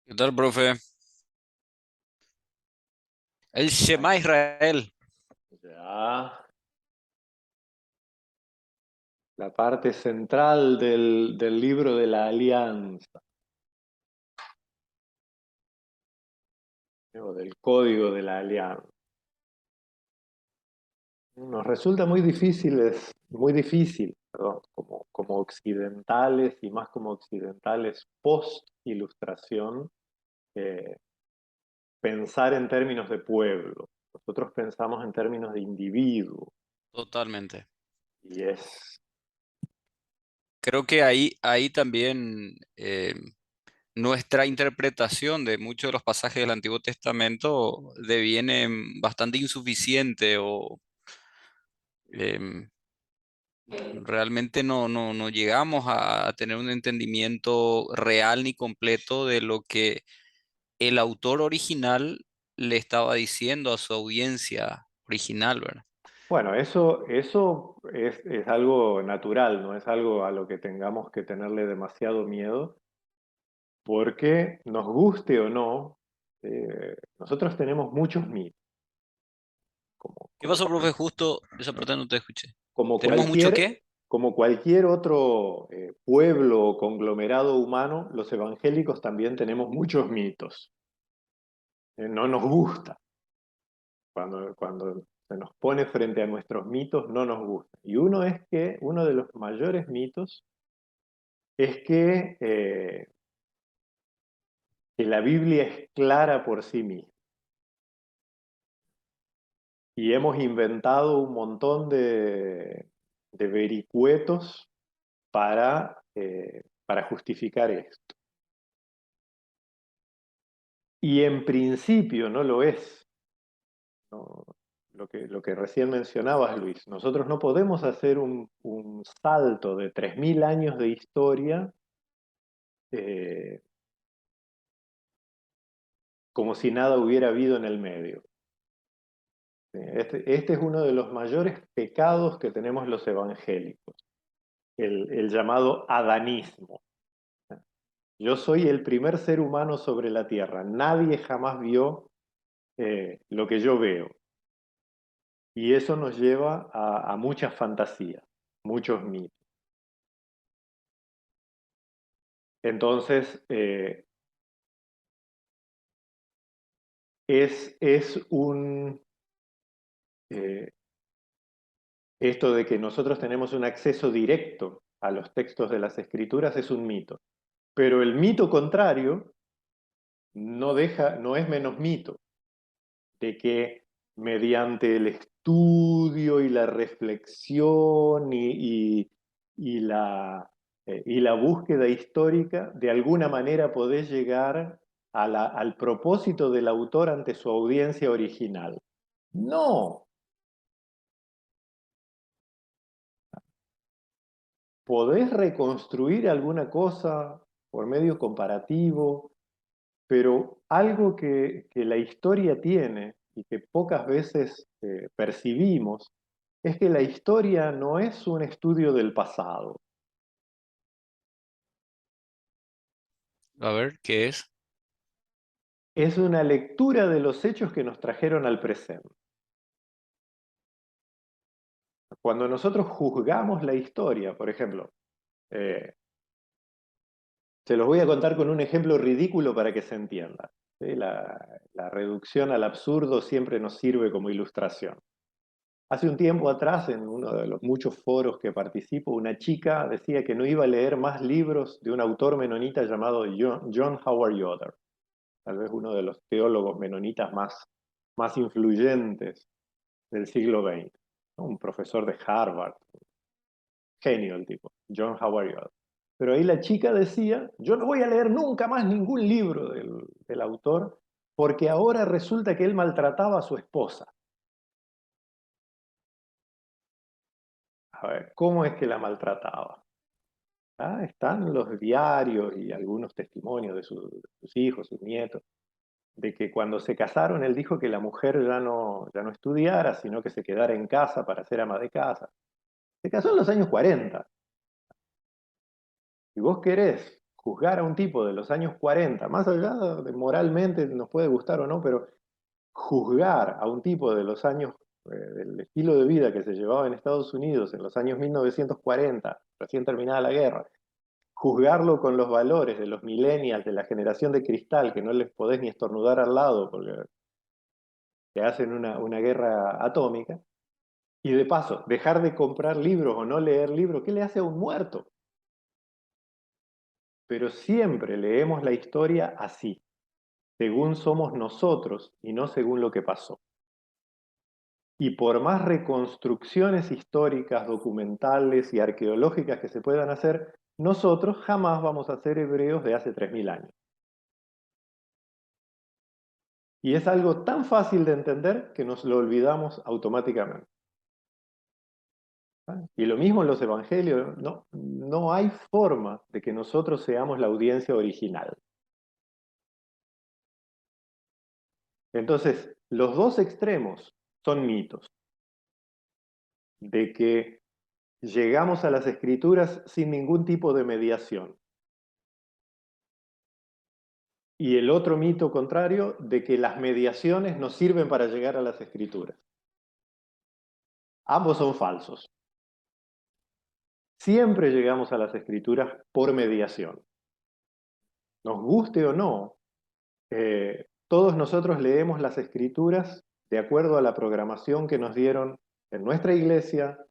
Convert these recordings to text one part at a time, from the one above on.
¿Qué tal, profe? El Shema Israel. Ya, la parte central del libro de la Alianza, o del Código de la Alianza. Nos resulta muy difícil, perdón, como occidentales y más como occidentales post-ilustración, eh, pensar en términos de pueblo. Nosotros pensamos en términos de individuo Totalmente. y es, Creo que ahí también nuestra interpretación de muchos de los pasajes del Antiguo Testamento deviene bastante insuficiente o em, realmente no llegamos a tener un entendimiento real ni completo de lo que el autor original le estaba diciendo a su audiencia original, ¿verdad? bueno, eso es algo natural, no es algo a lo que tengamos que tenerle demasiado miedo. Porque nos guste o no, nosotros tenemos muchos mitos, como, ¿Qué como, pasó, cual- profe? Justo esa parte no te escuché. como ¿Tenemos mucho cualquier, qué? como cualquier otro pueblo o conglomerado humano, los evangélicos también tenemos muchos mitos. No nos gusta. Cuando se nos pone frente a nuestros mitos, no nos gusta. Y uno de los mayores mitos es que la Biblia es clara por sí misma. Y hemos inventado un montón de vericuetos para justificar esto. Y en principio no lo es, ¿no? Lo que recién mencionabas, Luis. Nosotros no podemos hacer un salto de 3.000 años de historia eh, como si nada hubiera habido en el medio. Este es uno de los mayores pecados que tenemos los evangélicos, el llamado adanismo. Yo soy el primer ser humano sobre la Tierra. Nadie jamás vio lo que yo veo. Y eso nos lleva a muchas fantasías, muchos mitos. Entonces, es eh, esto de que nosotros tenemos un acceso directo a los textos de las Escrituras es un mito. Pero el mito contrario no es menos mito, de que mediante el estudio y la reflexión y la búsqueda histórica, de alguna manera podés llegar al propósito del autor ante su audiencia original. No, podés reconstruir alguna cosa por medio comparativo, pero algo que la historia tiene y que pocas veces percibimos es que la historia no es un estudio del pasado, A ver, ¿qué es? es una lectura de los hechos que nos trajeron al presente. Cuando nosotros juzgamos la historia, por ejemplo, eh, se los voy a contar con un ejemplo ridículo para que se entienda. ¿Sí? La reducción al absurdo siempre nos sirve como ilustración. Hace un tiempo atrás, en uno de los muchos foros que participo, una chica decía que no iba a leer más libros de un autor menonita llamado John Howard Yoder, tal vez uno de los teólogos menonitas más influyentes del siglo XX, ¿no? Un profesor de Harvard, genio el tipo, John Howard Yoder. Pero ahí la chica decía, yo no voy a leer nunca más ningún libro del autor porque ahora resulta que él maltrataba a su esposa. A ver, ¿cómo es que la maltrataba? Ah, están los diarios y algunos testimonios de sus hijos, sus nietos, de que cuando se casaron él dijo que la mujer ya no estudiara, sino que se quedara en casa para ser ama de casa. Se casó en los años 40. Si vos querés juzgar a un tipo de los años 40, más allá de moralmente nos puede gustar o no, pero juzgar a un tipo de los años, del estilo de vida que se llevaba en Estados Unidos en los años 1940, recién terminada la guerra, juzgarlo con los valores de los millennials, de la generación de cristal, que no les podés ni estornudar al lado porque te hacen una guerra atómica, y de paso, dejar de comprar libros o no leer libros, ¿qué le hace a un muerto? Pero siempre leemos la historia así, según somos nosotros y no según lo que pasó. Y por más reconstrucciones históricas, documentales y arqueológicas que se puedan hacer, nosotros jamás vamos a ser hebreos de hace 3000 años. Y es algo tan fácil de entender que nos lo olvidamos automáticamente. ¿Ah? Y lo mismo en los evangelios, no, no hay forma de que nosotros seamos la audiencia original. Entonces, los dos extremos son mitos, de que llegamos a las escrituras sin ningún tipo de mediación. Y el otro mito contrario, de que las mediaciones nos sirven para llegar a las escrituras. Ambos son falsos. Siempre llegamos a las escrituras por mediación. Nos guste o no, todos nosotros leemos las escrituras de acuerdo a la programación que nos dieron en nuestra iglesia,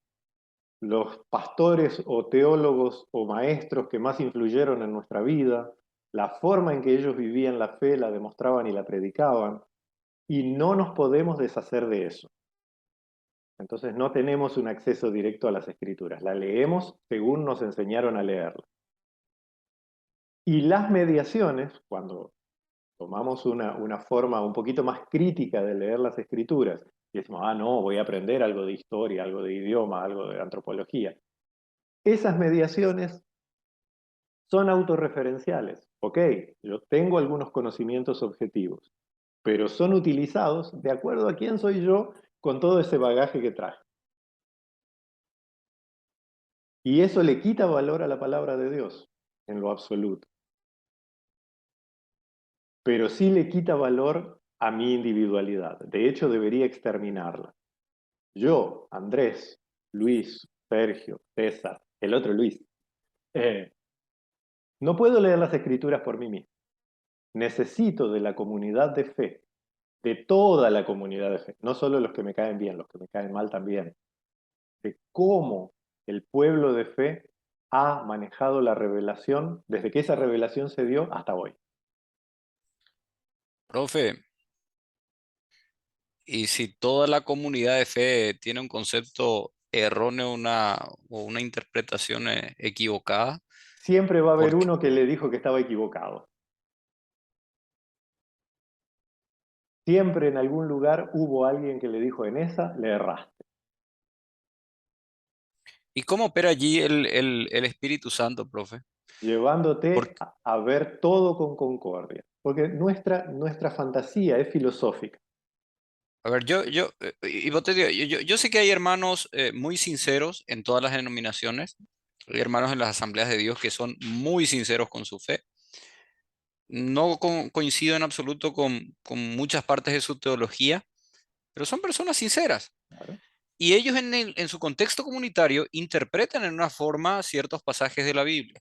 los pastores o teólogos o maestros que más influyeron en nuestra vida, la forma en que ellos vivían la fe, la demostraban y la predicaban, y no nos podemos deshacer de eso. Entonces no tenemos un acceso directo a las escrituras, la leemos según nos enseñaron a leerla. Y las mediaciones, cuando tomamos una forma un poquito más crítica de leer las escrituras, y decimos, ah, no, voy a aprender algo de historia, algo de idioma, algo de antropología, esas mediaciones son autorreferenciales. Ok, yo tengo algunos conocimientos objetivos, pero son utilizados de acuerdo a quién soy yo con todo ese bagaje que traje. Y eso le quita valor a la palabra de Dios, en lo absoluto. Pero sí le quita valor a mi individualidad. De hecho, debería exterminarla. Yo, Andrés, Luis, Sergio, César, el otro Luis, eh, no puedo leer las escrituras por mí mismo. Necesito de la comunidad de fe, de toda la comunidad de fe, no solo los que me caen bien, los que me caen mal también, de cómo el pueblo de fe ha manejado la revelación desde que esa revelación se dio hasta hoy. Profe, y si toda la comunidad de fe tiene un concepto erróneo o una interpretación equivocada, Siempre va a haber ¿por qué? uno que le dijo que estaba equivocado. Siempre en algún lugar hubo alguien que le dijo, en esa le erraste, ¿Y cómo opera allí el Espíritu Santo, profe? llevándote Porque, a ver todo con concordia. Porque nuestra fantasía es filosófica. a ver, y vos te digo, yo sé que hay hermanos muy sinceros en todas las denominaciones, hay hermanos en las asambleas de Dios que son muy sinceros con su fe. No coincido en absoluto con muchas partes de su teología, pero son personas sinceras. Claro. Y ellos en su contexto comunitario interpretan en una forma ciertos pasajes de la Biblia.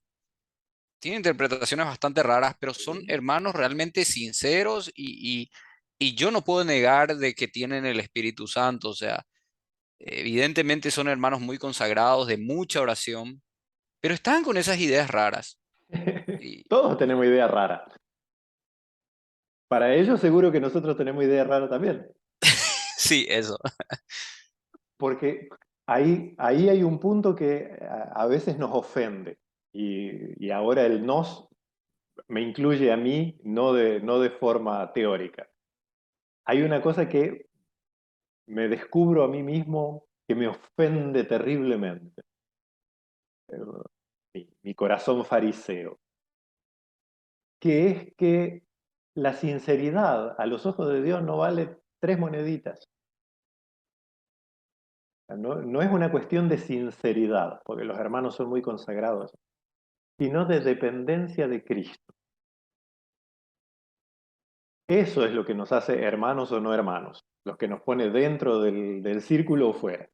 Tienen interpretaciones bastante raras, pero son Sí. hermanos realmente sinceros y yo no puedo negar de que tienen el Espíritu Santo. O sea, evidentemente son hermanos muy consagrados, de mucha oración, pero están con esas ideas raras. Y Todos tenemos ideas raras. Para ellos seguro que nosotros tenemos ideas raras también. sí, eso. Porque ahí hay un punto que a veces nos ofende. Y ahora el nos me incluye a mí, no de forma teórica. Hay una cosa que me descubro a mí mismo que me ofende terriblemente. Mi corazón fariseo. Que es que la sinceridad a los ojos de Dios no vale 3 moneditas. No, no es una cuestión de sinceridad, porque los hermanos son muy consagrados. sino de dependencia de Cristo. Eso es lo que nos hace hermanos o no hermanos, los que nos pone dentro del círculo o fuera.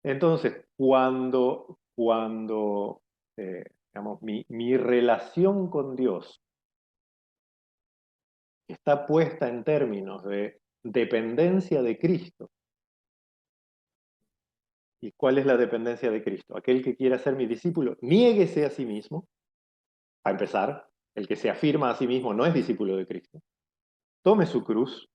Entonces, digamos, mi relación con Dios está puesta en términos de dependencia de Cristo. ¿Y cuál es la dependencia de Cristo? Aquel que quiera ser mi discípulo, niéguese a sí mismo, a empezar. El que se afirma a sí mismo no es discípulo de Cristo. Tome su cruz,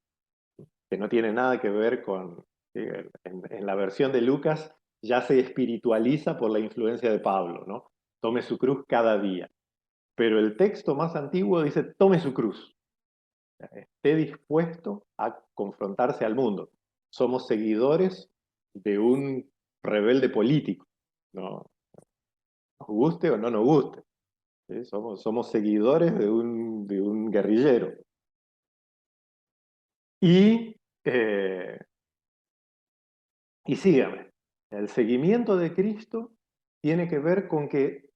que no tiene nada que ver con... en la versión de Lucas ya se espiritualiza por la influencia de Pablo, ¿no? Tome su cruz cada día. Pero el texto más antiguo dice, tome su cruz. Esté dispuesto a confrontarse al mundo. Somos seguidores de un rebelde político, ¿no? Nos guste o no nos guste. ¿Sí? Somos seguidores de un guerrillero. Y, eh, y sígame, el seguimiento de Cristo tiene que ver con que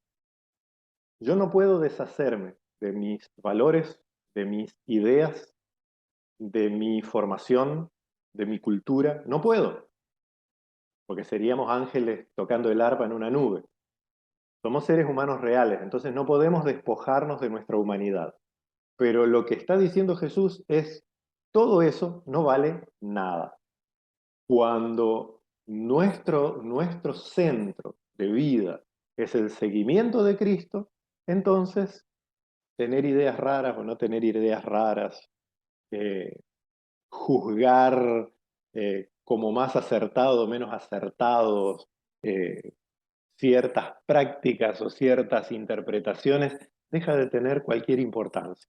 yo no puedo deshacerme de mis valores, de mis ideas, de mi formación, de mi cultura. No puedo, porque seríamos ángeles tocando el arpa en una nube. Somos seres humanos reales, entonces no podemos despojarnos de nuestra humanidad. Pero lo que está diciendo Jesús es, todo eso no vale nada. Cuando nuestro centro de vida es el seguimiento de Cristo, entonces tener ideas raras o no tener ideas raras, eh, juzgar como más acertado o menos acertados ciertas prácticas o ciertas interpretaciones, deja de tener cualquier importancia.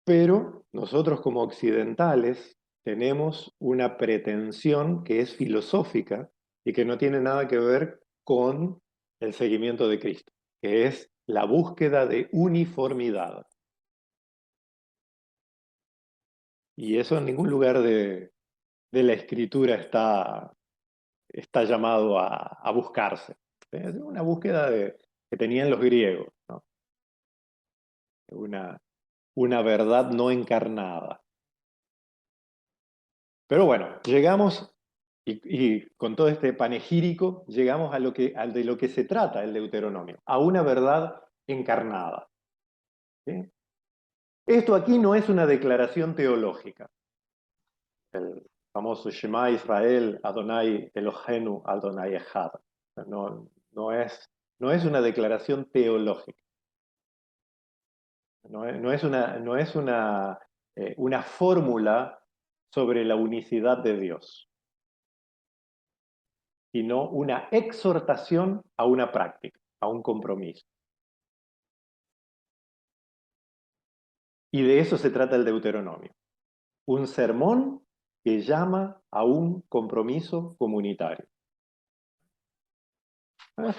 Pero nosotros como occidentales tenemos una pretensión que es filosófica y que no tiene nada que ver con el seguimiento de Cristo, que es la búsqueda de uniformidad. Y eso en ningún lugar de la escritura está llamado a buscarse. Es una búsqueda que tenían los griegos, ¿no? Una, una verdad no encarnada. Pero bueno, llegamos, y con todo este panegírico, llegamos al de lo que se trata el Deuteronomio, a una verdad encarnada. ¿Sí? Esto aquí no es una declaración teológica. El famoso Shema Israel, Adonai Elohenu, Adonai Echad. No, no es una declaración teológica. No es una fórmula sobre la unicidad de Dios, sino una exhortación a una práctica, a un compromiso. Y de eso se trata el Deuteronomio. Un sermón que llama a un compromiso comunitario. ¿Eh?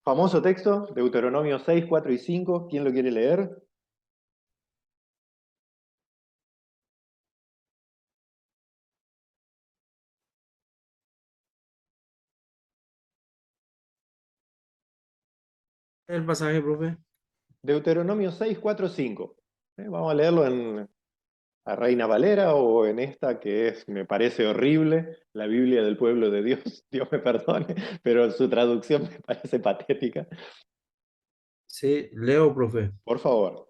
Famoso texto, Deuteronomio 6, 4 y 5. ¿Quién lo quiere leer? El pasaje, profe. Deuteronomio 6, 4, 5. Vamos a leerlo en la Reina Valera o en esta que es, me parece horrible, la Biblia del pueblo de Dios, Dios me perdone, pero su traducción me parece patética. Sí, leo, profe. Por favor.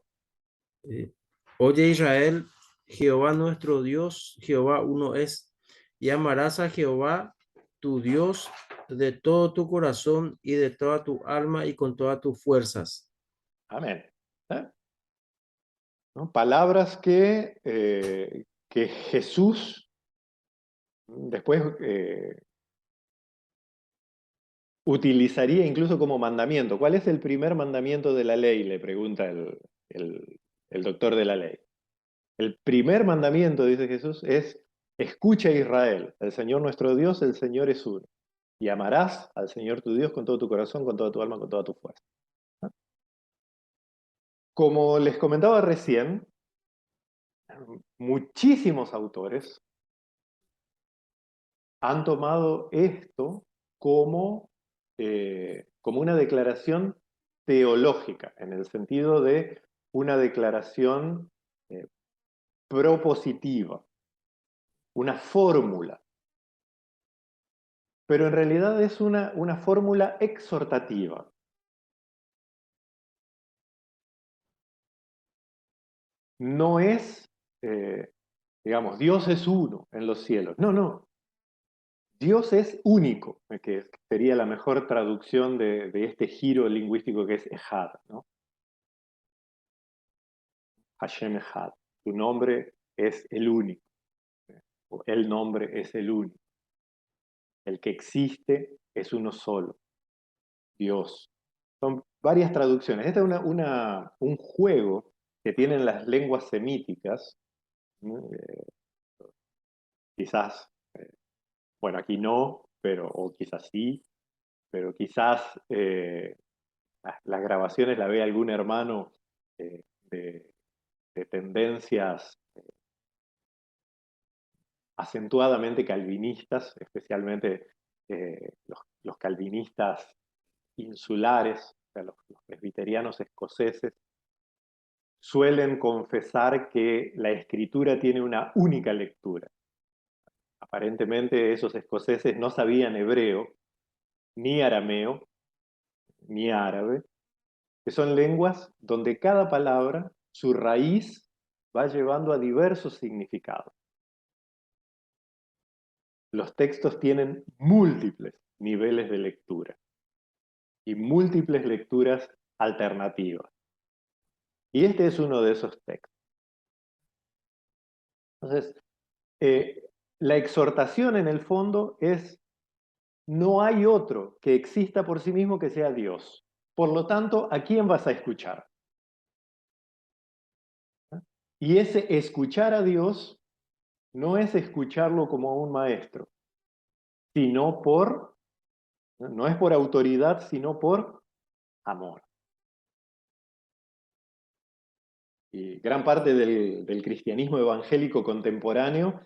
Eh, Oye Israel, Jehová nuestro Dios, Jehová uno es, y amarás a Jehová tu Dios de todo tu corazón y de toda tu alma y con todas tus fuerzas. Amén. ¿Eh? ¿No? Palabras que Jesús después utilizaría incluso como mandamiento. ¿Cuál es el primer mandamiento de la ley? Le pregunta el doctor de la ley. El primer mandamiento, dice Jesús, es, escucha Israel, el Señor nuestro Dios, el Señor es uno. Y amarás al Señor tu Dios con todo tu corazón, con toda tu alma, con toda tu fuerza. Como les comentaba recién, muchísimos autores han tomado esto como como una declaración teológica, en el sentido de una declaración propositiva, una fórmula. Pero en realidad es una fórmula exhortativa. No es, digamos, Dios es uno en los cielos. No, no. Dios es único, que sería la mejor traducción de este giro lingüístico que es Ejad, ¿no? Hashem Ejad. Tu nombre es el único. O el nombre es el único. El que existe es uno solo. Dios. Son varias traducciones. Este es un juego que tienen las lenguas semíticas, ¿no? Quizás, bueno, aquí no, pero, o quizás sí, pero quizás las grabaciones la ve algún hermano de, de tendencias acentuadamente calvinistas, especialmente los calvinistas insulares, o sea, los presbiterianos escoceses, suelen confesar que la escritura tiene una única lectura. Aparentemente esos escoceses no sabían hebreo, ni arameo, ni árabe, que son lenguas donde cada palabra, su raíz, va llevando a diversos significados. Los textos tienen múltiples niveles de lectura y múltiples lecturas alternativas. Y este es uno de esos textos. Entonces, la exhortación en el fondo es: no hay otro que exista por sí mismo que sea Dios. Por lo tanto, ¿a quién vas a escuchar? Y ese escuchar a Dios no es escucharlo como a un maestro, sino no es por autoridad, sino por amor. Y gran parte del cristianismo evangélico contemporáneo,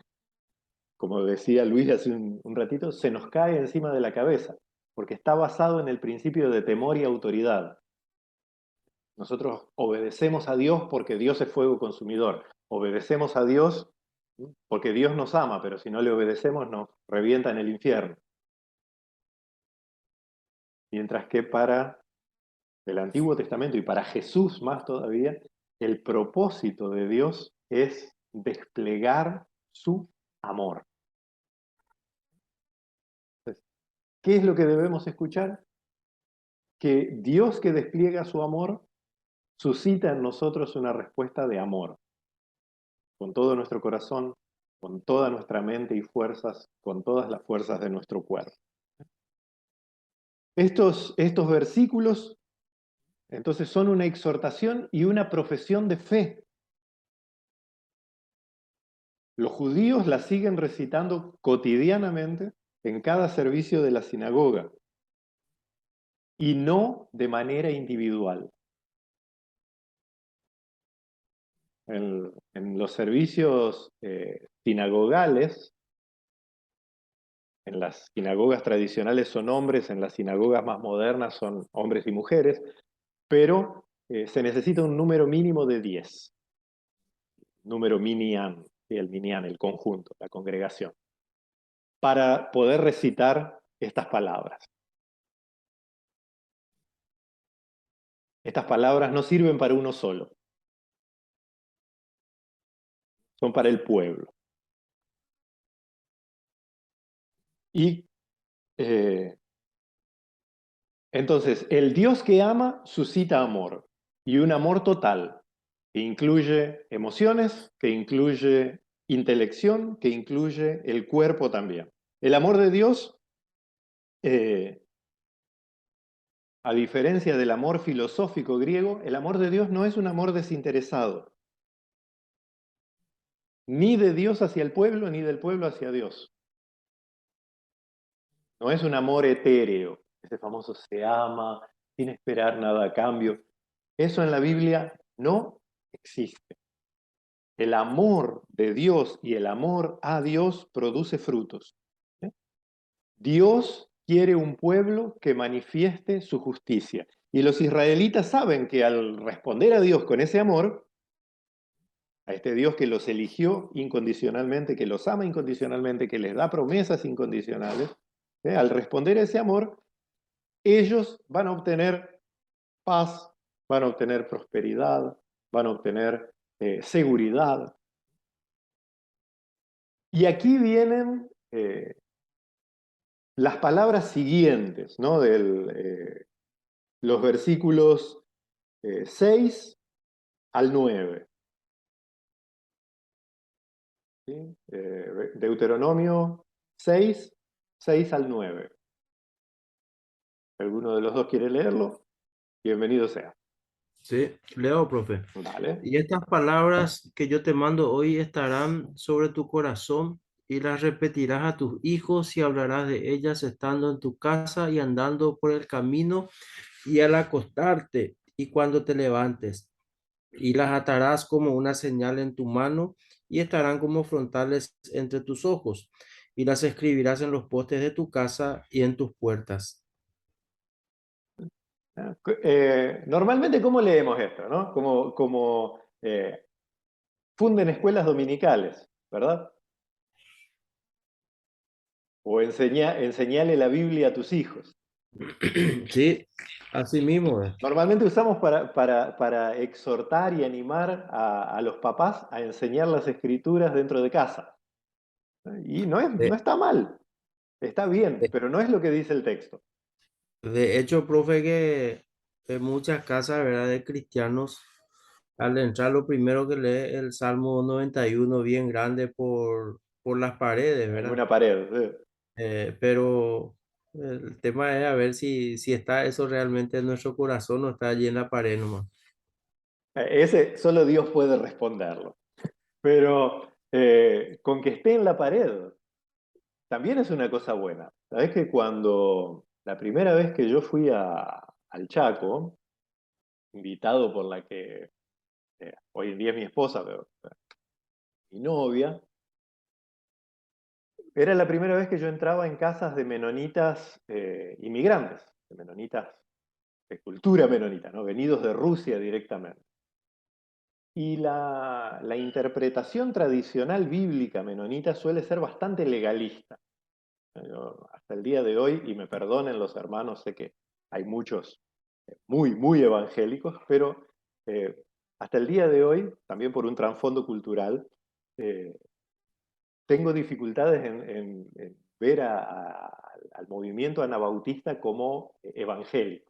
como decía Luis hace un ratito, se nos cae encima de la cabeza, porque está basado en el principio de temor y autoridad. Nosotros obedecemos a Dios porque Dios es fuego consumidor. Obedecemos a Dios porque Dios nos ama, pero si no le obedecemos nos revienta en el infierno. Mientras que para el Antiguo Testamento y para Jesús más todavía, el propósito de Dios es desplegar su amor. Entonces, ¿qué es lo que debemos escuchar? Que Dios, que despliega su amor, suscita en nosotros una respuesta de amor, con todo nuestro corazón, con toda nuestra mente y fuerzas, con todas las fuerzas de nuestro cuerpo. Estos versículos, entonces, son una exhortación y una profesión de fe. Los judíos la siguen recitando cotidianamente en cada servicio de la sinagoga, y no de manera individual. En los servicios sinagogales, en las sinagogas tradicionales son hombres, en las sinagogas más modernas son hombres y mujeres, pero se necesita un número mínimo de 10. Número minyan, el minyan, el conjunto, la congregación, para poder recitar estas palabras. Estas palabras no sirven para uno solo, son para el pueblo. Y entonces, el Dios que ama suscita amor, y un amor total, que incluye emociones, que incluye intelección, que incluye el cuerpo también. El amor de Dios, a diferencia del amor filosófico griego, el amor de Dios no es un amor desinteresado, ni de Dios hacia el pueblo, ni del pueblo hacia Dios. No es un amor etéreo, ese famoso se ama sin esperar nada a cambio. Eso en la Biblia no existe. El amor de Dios y el amor a Dios produce frutos. Dios quiere un pueblo que manifieste su justicia. Y los israelitas saben que al responder a Dios con ese amor, a este Dios que los eligió incondicionalmente, que los ama incondicionalmente, que les da promesas incondicionales, al responder a ese amor, ellos van a obtener paz, van a obtener prosperidad, van a obtener seguridad. Y aquí vienen las palabras siguientes, ¿no? Los versículos 6 al 9. ¿Sí? Deuteronomio 6, 6 al 9. ¿Alguno de los dos quiere leerlo? Bienvenido sea. Sí, leo, profe. Vale. Y estas palabras que yo te mando hoy estarán sobre tu corazón y las repetirás a tus hijos y hablarás de ellas estando en tu casa y andando por el camino y al acostarte y cuando te levantes. Y las atarás como una señal en tu mano y estarán como frontales entre tus ojos. Y las escribirás en los postes de tu casa y en tus puertas. Normalmente, ¿cómo leemos esto? ¿No? Como funden escuelas dominicales, ¿verdad? O enseñale la Biblia a tus hijos. Sí, así mismo es. Normalmente usamos para exhortar y animar a los papás a enseñar las escrituras dentro de casa. Y no De, está mal, está bien, de- pero no es lo que dice el texto. de hecho, profe, que en muchas casas, ¿verdad? De cristianos, al entrar lo primero que lee el Salmo 91 bien grande por las paredes, ¿verdad? Alguna pared. Pero el tema es a ver si está eso realmente en nuestro corazón o está allí en la pared nomás. Ese solo Dios puede responderlo. Pero con que esté en la pared, también es una cosa buena. Sabes que cuando la primera vez que yo fui al Chaco, invitado por la que hoy en día es mi esposa, pero mi novia, era la primera vez que yo entraba en casas de menonitas inmigrantes, de menonitas de cultura menonita, ¿no? Venidos de Rusia directamente. Y la interpretación tradicional bíblica menonita suele ser bastante legalista. Hasta el día de hoy, y me perdonen los hermanos, sé que hay muchos muy, muy evangélicos, pero hasta el día de hoy, también por un trasfondo cultural, eh, tengo dificultades en ver al movimiento anabautista como evangélico.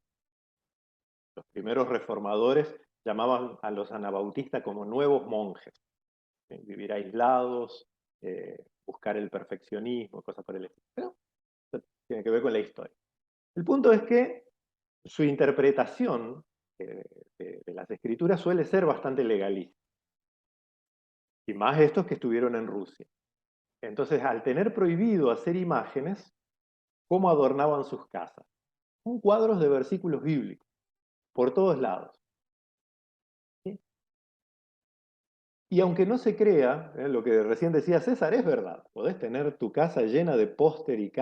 Los primeros reformadores llamaban a los anabautistas como nuevos monjes, vivir aislados, buscar el perfeccionismo, cosas por el estilo. Pero eso tiene que ver con la historia. El punto es que su interpretación de las escrituras suele ser bastante legalista, y más estos que estuvieron en Rusia. Entonces, al tener prohibido hacer imágenes, ¿cómo adornaban sus casas? Con cuadros de versículos bíblicos, por todos lados. ¿Sí? Y aunque no se crea, lo que recién decía César es verdad. Podés tener tu casa llena de póster y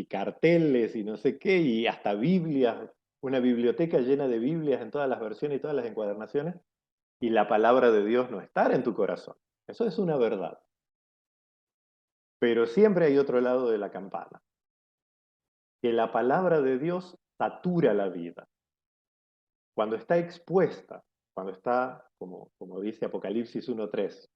carteles y no sé qué, y hasta Biblias, una biblioteca llena de Biblias en todas las versiones y todas las encuadernaciones, y la palabra de Dios no estar en tu corazón. Eso es una verdad. Pero siempre hay otro lado de la campana, que la palabra de Dios satura la vida. Cuando está expuesta, cuando está, como dice Apocalipsis 1:3,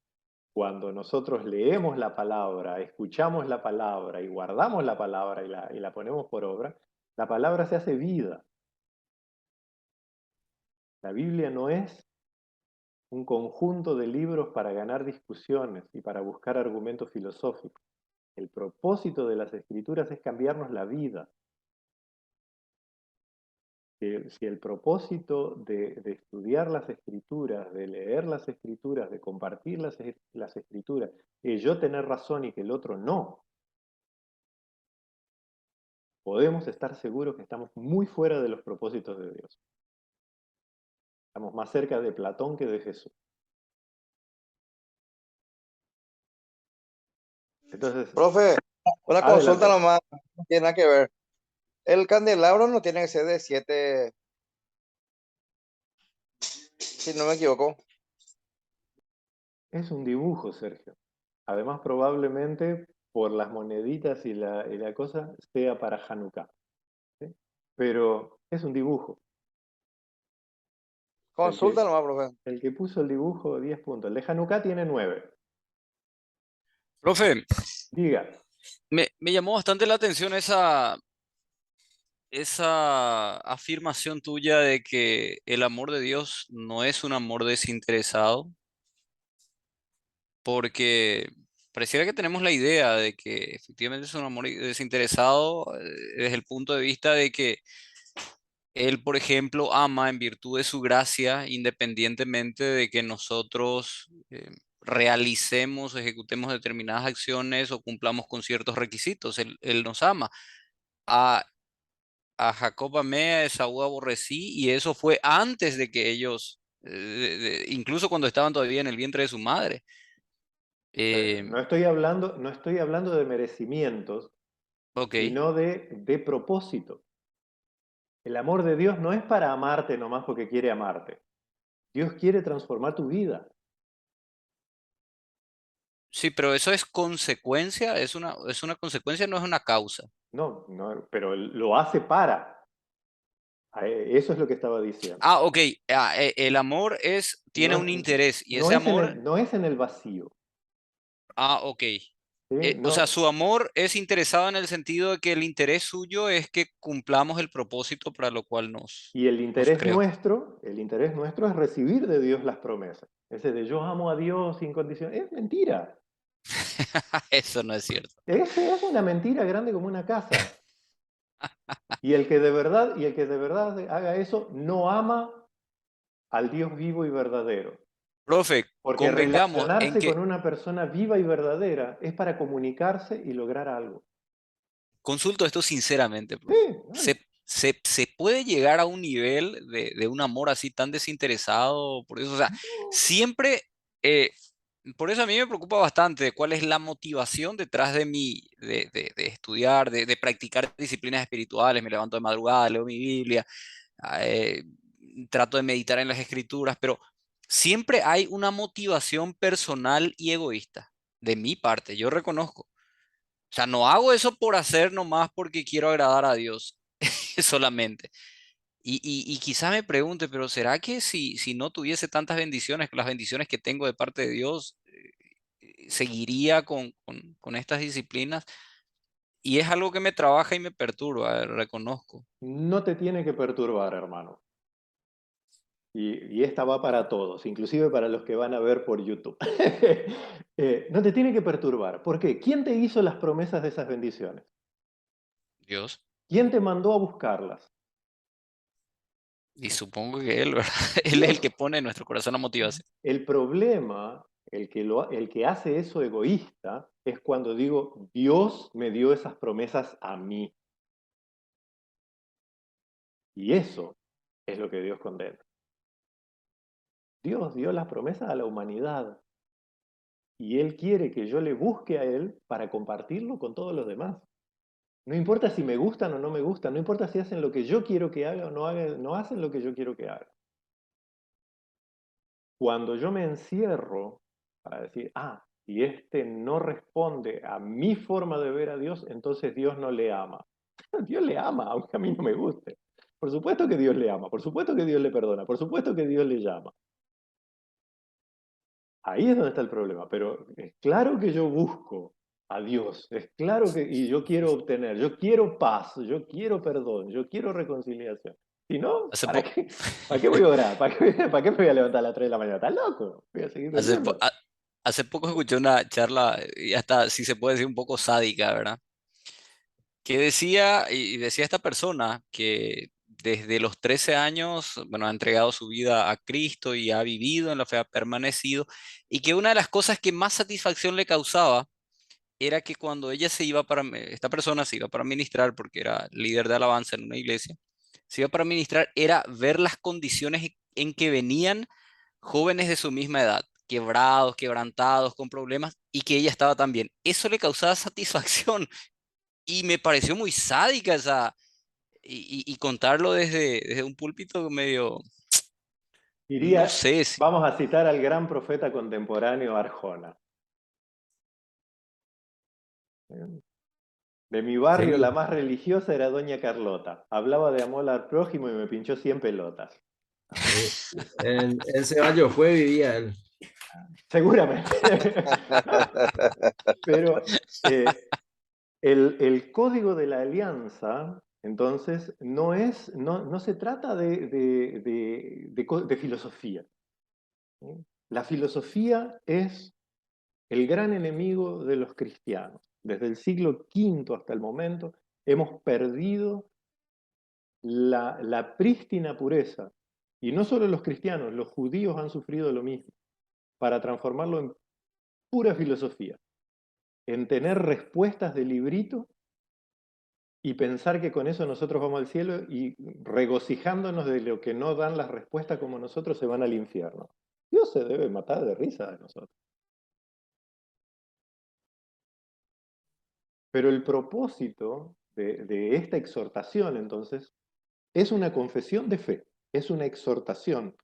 cuando nosotros leemos la palabra, escuchamos la palabra y guardamos la palabra y la ponemos por obra, la palabra se hace vida. La Biblia no es un conjunto de libros para ganar discusiones y para buscar argumentos filosóficos. El propósito de las escrituras es cambiarnos la vida. Si el propósito de estudiar las escrituras, de leer las escrituras, de compartir las escrituras, es yo tener razón y que el otro no, podemos estar seguros que estamos muy fuera de los propósitos de Dios. Estamos más cerca de Platón que de Jesús. Entonces, Profe, una consulta adelante. nomás. tiene nada que ver. El candelabro no tiene que ser de 7, si no me equivoco. Es un dibujo, Sergio. Además, probablemente por las moneditas y la cosa, sea para Hanukkah. ¿Sí? Pero es un dibujo. El Consulta que, nomás, profe. el que puso el dibujo, 10 puntos. El de Hanukkah tiene 9. Profe, Diga, me llamó bastante la atención esa afirmación tuya de que el amor de Dios no es un amor desinteresado, porque pareciera que tenemos la idea de que efectivamente es un amor desinteresado desde el punto de vista de que Él, por ejemplo, ama en virtud de su gracia, independientemente de que nosotros realicemos, ejecutemos determinadas acciones o cumplamos con ciertos requisitos. Él nos ama. A, a Jacob amé, a Esaú aborrecí, y eso fue antes de que ellos, incluso cuando estaban todavía en el vientre de su madre. Eh, no estoy hablando de merecimientos, ok. sino de propósito. El amor de Dios no es para amarte nomás porque quiere amarte. Dios quiere transformar tu vida. Sí, pero eso es consecuencia, es una consecuencia, no es una causa. No, no, pero Él lo hace para. Eso es lo que estaba diciendo. Ah, ok. El amor No tiene es, un interés y no ese es en amor, el, no es en el vacío. ok. ¿Sí? O sea, No, su amor es interesado en el sentido de que el interés suyo es que cumplamos el propósito para lo cual y nos creó. el interés nuestro es recibir de Dios las promesas. Ese de yo amo a Dios sin condición. Es mentira. Eso no es cierto. Es una mentira grande como una casa. Y el que de verdad haga eso no ama al Dios vivo y verdadero. Profe, Porque convengamos en relacionarse que, con una persona viva y verdadera es para comunicarse y lograr algo. consulto esto sinceramente, Sí, profe. no, Se puede llegar a un nivel de un amor así tan desinteresado? Por eso, o sea, siempre, eh, por eso a mí me preocupa bastante cuál es la motivación detrás de de estudiar, de practicar disciplinas espirituales. Me levanto de madrugada, leo mi Biblia, eh, trato de meditar en las escrituras, pero siempre hay una motivación personal y egoísta de mi parte, yo reconozco. O sea, no hago eso por hacer nomás porque quiero agradar a Dios solamente. Y quizás me pregunte, pero ¿será que si no tuviese tantas bendiciones, las bendiciones que tengo de parte de Dios, seguiría con estas disciplinas? Y es algo que me trabaja y me perturba, reconozco. no te tiene que perturbar, hermano. Y esta va para todos, inclusive para los que van a ver por YouTube. No te tiene que perturbar. ¿Por qué? ¿Quién te hizo las promesas de esas bendiciones? Dios. ¿Quién te mandó a buscarlas? Y supongo que Él, ¿verdad? Él es el que Dios. pone en nuestro corazón la motivación. El problema, el que hace eso egoísta, es cuando digo, Dios me dio esas promesas a mí. Y eso es lo que Dios condena. Dios dio las promesas a la humanidad y Él quiere que yo le busque a Él para compartirlo con todos los demás. No importa si me gustan o no me gustan, no importa si hacen lo que yo quiero que haga o no hacen lo que yo quiero que haga. Cuando yo me encierro para decir, si este no responde a mi forma de ver a Dios, entonces Dios no le ama. Dios le ama, aunque a mí no me guste. Por supuesto que Dios le ama, por supuesto que Dios le perdona, por supuesto que Dios le llama. Ahí es donde está el problema, pero es claro que yo busco a Dios, es claro que, y yo quiero paz, yo quiero perdón, yo quiero reconciliación. Si no, Hace, ¿para po- qué? ¿Para qué voy a orar? ¿Para qué me voy a levantar a las 3 de la mañana? ¿Estás loco? Voy a seguir hace, po- durmiendo. ha- Hace poco escuché una charla, y hasta si se puede decir un poco sádica, ¿verdad? Que decía, y decía esta persona que desde los 13 años, bueno, ha entregado su vida a Cristo y ha vivido en la fe, ha permanecido, y que una de las cosas que más satisfacción le causaba era que cuando ella esta persona se iba para ministrar, porque era líder de alabanza en una iglesia, se iba para ministrar, era ver las condiciones en que venían jóvenes de su misma edad, quebrados, quebrantados, con problemas, y que ella estaba también. Eso le causaba satisfacción. Y me pareció muy sádica esa, y contarlo desde un púlpito medio, no Diría, sé si, vamos a citar al gran profeta contemporáneo Arjona. De mi barrio, Sí, la más religiosa era Doña Carlota. Hablaba de amor al prójimo y me pinchó 100 pelotas. eh, en Ceballos fue, vivía él. Seguramente. Pero el código de la alianza, entonces, no se trata de filosofía. ¿Sí? La filosofía es el gran enemigo de los cristianos. Desde el siglo V hasta el momento hemos perdido la prístina pureza. Y no solo los cristianos, los judíos han sufrido lo mismo, para transformarlo en pura filosofía, en tener respuestas de librito y pensar que con eso nosotros vamos al cielo y regocijándonos de lo que no dan las respuestas como nosotros se van al infierno. Dios se debe matar de risa de nosotros. Pero el propósito de esta exhortación, entonces, es una confesión de fe, es una exhortación,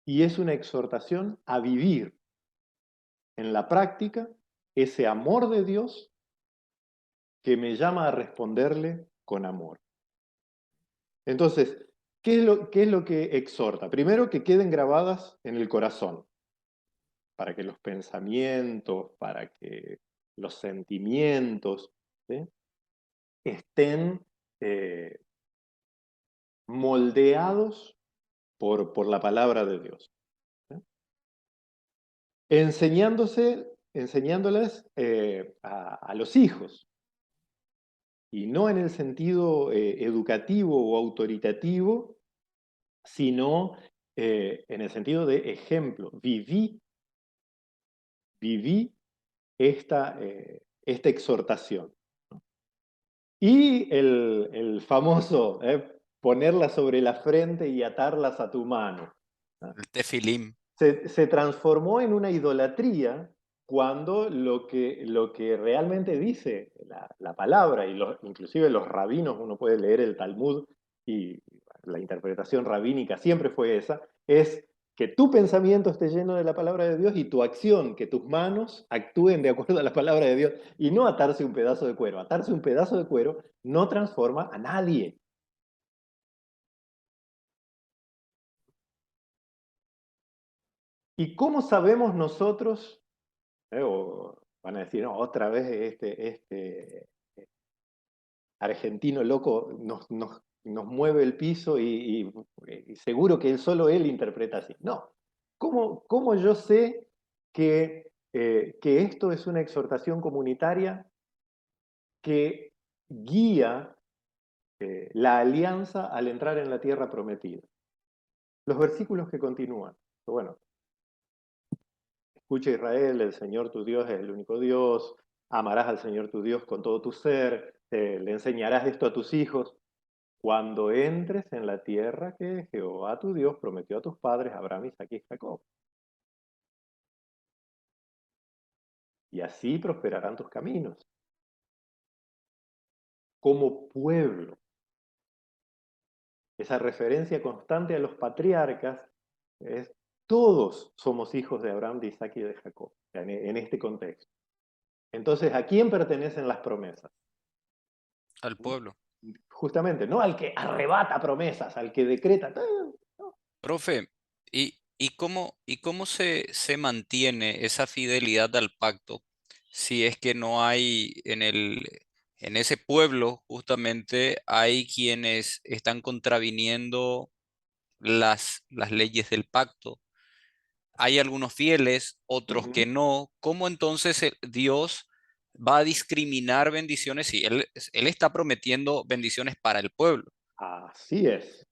y es una exhortación a vivir en la práctica ese amor de Dios que me llama a responderle con amor. Entonces, qué es lo que exhorta? Primero, que queden grabadas en el corazón, para que los pensamientos, para que los sentimientos, ¿sí?, estén eh, moldeados por la palabra de Dios. ¿Sí? Enseñándoles a los hijos, y no en el sentido educativo o autoritativo, sino en el sentido de ejemplo. Viví esta exhortación. Y el famoso ponerlas sobre la frente y atarlas a tu mano. el tefilim. Se transformó en una idolatría cuando lo que realmente dice la palabra, inclusive los rabinos, uno puede leer el Talmud y la interpretación rabínica siempre fue esa, es que tu pensamiento esté lleno de la palabra de Dios y tu acción, que tus manos actúen de acuerdo a la palabra de Dios y no atarse un pedazo de cuero. Atarse un pedazo de cuero no transforma a nadie. ¿Y cómo sabemos nosotros? O van a decir, no, otra vez este argentino loco nos mueve el piso y seguro que solo él interpreta así. No. ¿Cómo yo sé que esto es una exhortación comunitaria que guía la alianza al entrar en la tierra prometida? Los versículos que continúan. Bueno, escucha Israel, el Señor tu Dios es el único Dios, amarás al Señor tu Dios con todo tu ser, le enseñarás esto a tus hijos. Cuando entres en la tierra que Jehová tu Dios prometió a tus padres, Abraham, Isaac y Jacob. Y así prosperarán tus caminos. Como pueblo, esa referencia constante a los patriarcas es todos somos hijos de Abraham, de Isaac y de Jacob, en este contexto. Entonces, ¿a quién pertenecen las promesas? Al pueblo. Justamente, no al que arrebata promesas, al que decreta. Profe, y cómo se mantiene esa fidelidad al pacto si es que no hay en ese pueblo justamente hay quienes están contraviniendo las leyes del pacto? Hay algunos fieles, otros que Ujú. no. ¿Cómo entonces Dios va a discriminar bendiciones si él está prometiendo bendiciones para el pueblo? Así es.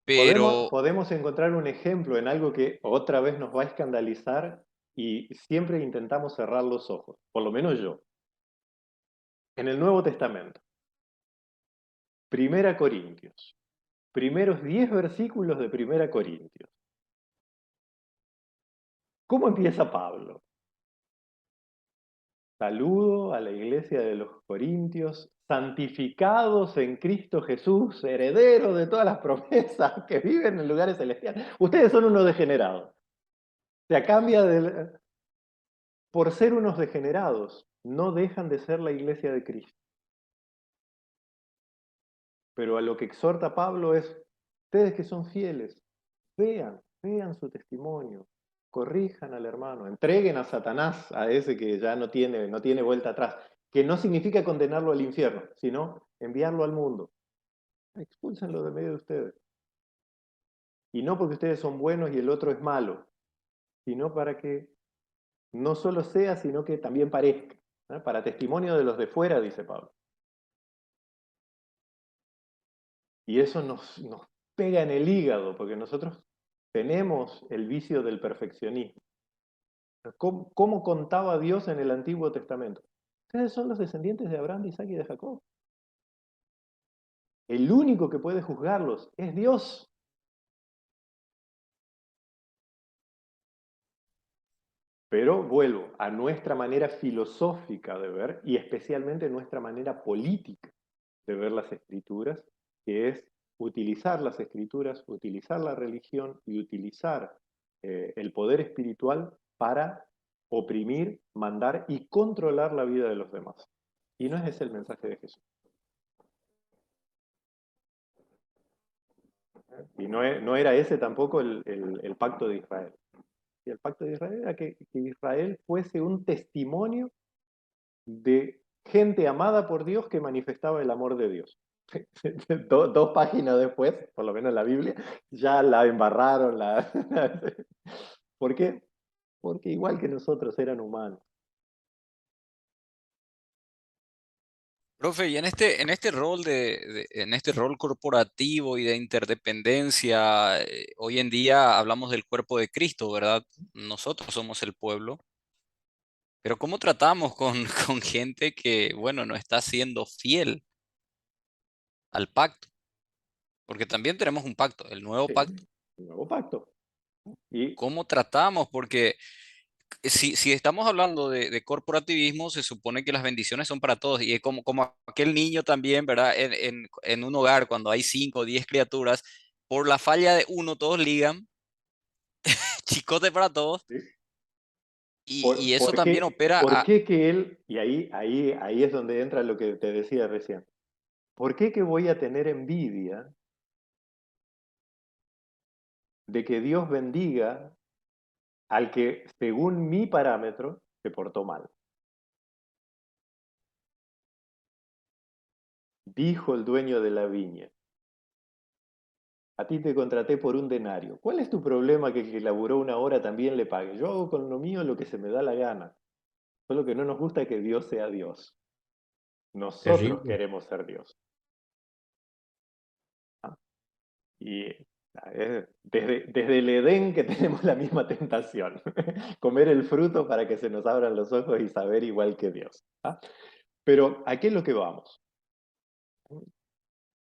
Pero Podemos encontrar un ejemplo en algo que otra vez nos va a escandalizar y siempre intentamos cerrar los ojos, por lo menos yo. En el Nuevo Testamento, Primera Corintios, primeros 10 versículos de Primera Corintios. ¿Cómo empieza Pablo? Saludo a la iglesia de los Corintios, santificados en Cristo Jesús, herederos de todas las promesas, que viven en lugares celestiales. Ustedes son unos degenerados. O sea, por ser unos degenerados, no dejan de ser la iglesia de Cristo. Pero a lo que exhorta Pablo es, ustedes que son fieles, vean su testimonio, corrijan al hermano, entreguen a Satanás, a ese que ya no tiene vuelta atrás, que no significa condenarlo al infierno, sino enviarlo al mundo. Expúlsenlo de medio de ustedes. Y no porque ustedes son buenos y el otro es malo, sino para que no solo sea, sino que también parezca. Para testimonio de los de fuera, dice Pablo. Y eso nos pega en el hígado, porque nosotros tenemos el vicio del perfeccionismo. ¿Cómo contaba Dios en el Antiguo Testamento? Ustedes son los descendientes de Abraham, de Isaac y de Jacob. El único que puede juzgarlos es Dios. Pero vuelvo a nuestra manera filosófica de ver, y especialmente nuestra manera política de ver las Escrituras, que es utilizar las Escrituras, utilizar la religión y utilizar el poder espiritual para oprimir, mandar y controlar la vida de los demás. Y no es ese el mensaje de Jesús. Y no era ese tampoco el pacto de Israel. Y el pacto de Israel era que Israel fuese un testimonio de gente amada por Dios que manifestaba el amor de Dios. Dos páginas después, por lo menos en la Biblia, ya la embarraron. ¿Por qué? Porque igual que nosotros eran humanos. Profe, y en este rol en este rol corporativo y de interdependencia, hoy en día hablamos del cuerpo de Cristo, ¿verdad? Nosotros somos el pueblo, pero ¿cómo tratamos con, con gente que, bueno, no está siendo fiel al pacto? Porque también tenemos un pacto, el nuevo Sí, pacto. un nuevo pacto. Y ¿Cómo tratamos? Porque si estamos hablando de corporativismo, se supone que las bendiciones son para todos. Y es como aquel niño también, ¿verdad? En un hogar, cuando hay 5 o 10 criaturas, por la falla de uno, todos ligan, chicote para todos. ¿sí? Y eso también opera ¿Por a... qué que él, y ahí es donde entra lo que te decía recién, ¿por qué que voy a tener envidia de que Dios bendiga al que, según mi parámetro, se portó mal? Dijo el dueño de la viña, a ti te contraté por un denario. ¿Cuál es tu problema que el que laburó 1 hora también le pague? Yo hago con lo mío lo que se me da la gana. Solo que no nos gusta que Dios sea Dios. Nosotros Terrible. queremos ser Dios. ¿Ah? Y desde el Edén que tenemos la misma tentación. Comer el fruto para que se nos abran los ojos y saber igual que Dios. ¿Ah? Pero ¿a qué es lo que vamos?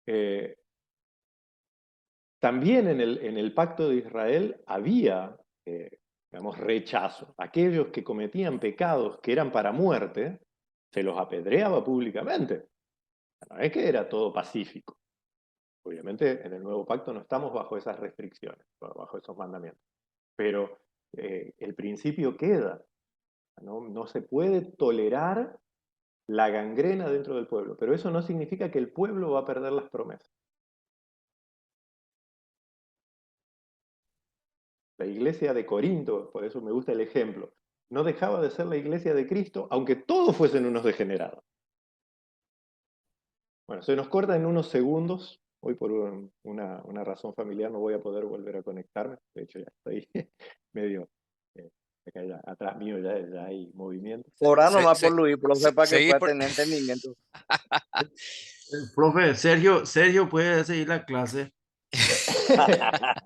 Eh, También en el pacto de Israel había, digamos, rechazo. Aquellos que cometían pecados que eran para muerte, se los apedreaba públicamente. No es que era todo pacífico. Obviamente en el nuevo pacto no estamos bajo esas restricciones, bajo esos mandamientos. Pero el principio queda. No se puede tolerar la gangrena dentro del pueblo. Pero eso no significa que el pueblo va a perder las promesas. La iglesia de Corinto, por eso me gusta el ejemplo, no dejaba de ser la iglesia de Cristo, aunque todos fuesen unos degenerados. Bueno, se nos corta en unos segundos. Hoy por una razón familiar no voy a poder volver a conectarme. De hecho, ya estoy medio... acá atrás mío ya hay movimiento. Orá se- nomás por se- Luis, profe, para que seguís pueda por... tener entendimiento. Profe, Sergio puede seguir la clase.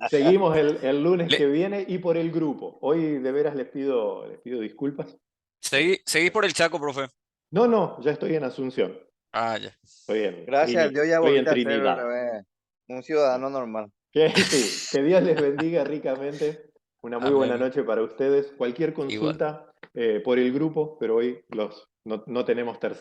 Seguimos el lunes le- que viene y por el grupo. Hoy de veras les pido disculpas. seguís por el Chaco, profe. No, ya estoy en Asunción. Ah, ya. Gracias a Dios ya Estoy en volviste a ser Trinidad. un ciudadano normal. Sí, que Dios les bendiga ricamente Una muy buena Amén. noche para ustedes. Cualquier Igual. consulta por el grupo, pero hoy no tenemos tercer